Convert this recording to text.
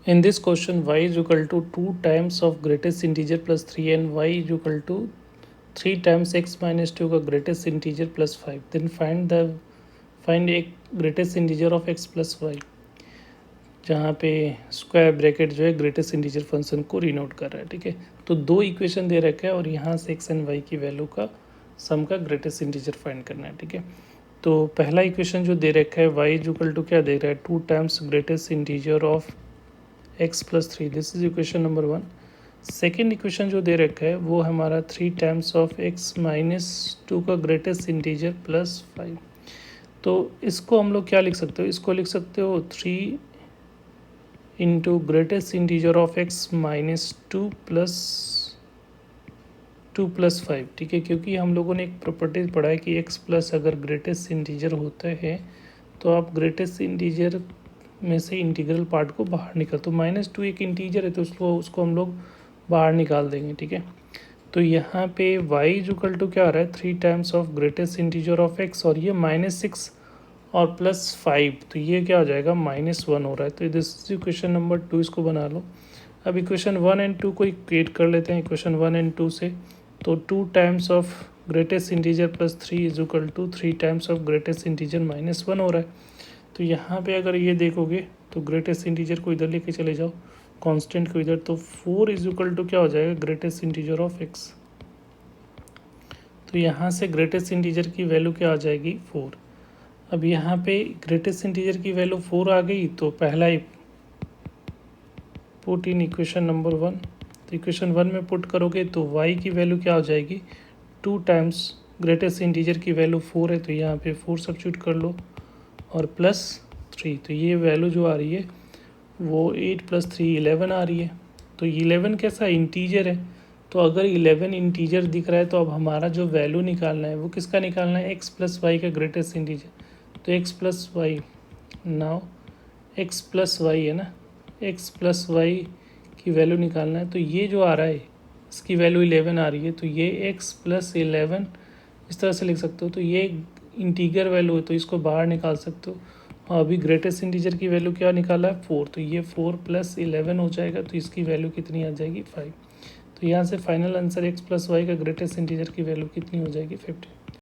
In this question, y is equal to 2 times of greatest integer plus 3 and y is equal to 3 times x minus 2 का greatest integer plus 5. Then find a greatest integer of x plus y, जहाँ पे square bracket जो है greatest integer function को रिनोट कर रहा है. ठीक है, तो दो इक्वेशन दे रखा है और यहाँ से एक्स एंड वाई की वैल्यू का सम का ग्रेटेस्ट इंटीजर फाइंड करना है. ठीक है, तो पहला इक्वेशन जो दे रखा है y इज इक्वल टू क्या दे रहा है 2 times greatest integer of x plus 3. This is equation number 1. Second equation जो दे रखा है वो हमारा 3 टाइम्स ऑफ x माइनस 2 का ग्रेटेस्ट इंटीजर प्लस 5. तो इसको हम लोग क्या लिख सकते हो, इसको लिख सकते हो 3 into greatest integer of x minus 2 plus 5. ठीक है, क्योंकि हम लोगों ने एक प्रॉपर्टी पढ़ा है कि x प्लस अगर ग्रेटेस्ट इंटीजर होता है तो आप ग्रेटेस्ट इंटीजर में से इंटीग्रल पार्ट को बाहर निकाल, तो -2 एक इंटीजर है तो उसको हम लोग बाहर निकाल देंगे. ठीक है, तो यहाँ पे y इज इक्वल टू क्या आ रहा है 3 times of greatest integer of x और ये -6 और +5, तो ये क्या हो जाएगा -1 हो रहा है. तो दिस इज इक्वेशन नंबर 2, इसको बना लो. अब इक्वेशन 1 एंड 2 को इक्वेट कर लेते हैं इक्वेशन 1 एंड 2 से. तो 2 times of greatest integer plus 3 is equal to 3 times of greatest integer -1 हो रहा है. तो यहाँ पे अगर ये देखोगे तो ग्रेटेस्ट इंटीजर को इधर लेके चले जाओ, कांस्टेंट को इधर, तो 4 इज इक्वल टू क्या हो जाएगा ग्रेटेस्ट इंटीजर ऑफ x. तो यहाँ से ग्रेटेस्ट इंटीजर की वैल्यू क्या आ जाएगी 4. अब यहाँ पे ग्रेटेस्ट इंटीजर की वैल्यू 4 आ गई तो पहला ही पुट इन इक्वेशन नंबर 1. तो इक्वेशन 1 में पुट करोगे तो y की वैल्यू क्या हो जाएगी 2 टाइम्स ग्रेटेस्ट इंटीजर की वैल्यू 4 है तो यहाँ पे 4 सब्स्टिट्यूट कर लो और +3. तो ये वैल्यू जो आ रही है वो 8 + 3 11 आ रही है. तो 11 कैसा इंटीजर है, तो अगर 11 इंटीजर दिख रहा है तो अब हमारा जो वैल्यू निकालना है वो किसका निकालना है x प्लस वाई का ग्रेटेस्ट इंटीजर. तो x plus Y, now x plus Y है ना, x प्लस वाई की वैल्यू निकालना है. तो ये जो आ रहा है इसकी वैल्यू 11 आ रही है तो ये x प्लस 11 इस तरह से लिख सकते हो. तो ये इंटीजर वैल्यू है तो इसको बाहर निकाल सकते हो. और अभी ग्रेटेस्ट इंटीजर की वैल्यू क्या निकाला है 4, तो ये 4 + 11 हो जाएगा तो इसकी वैल्यू कितनी आ जाएगी 5. तो यहाँ से final answer x plus Y का ग्रेटेस्ट इंटीजर की वैल्यू कितनी हो जाएगी 50.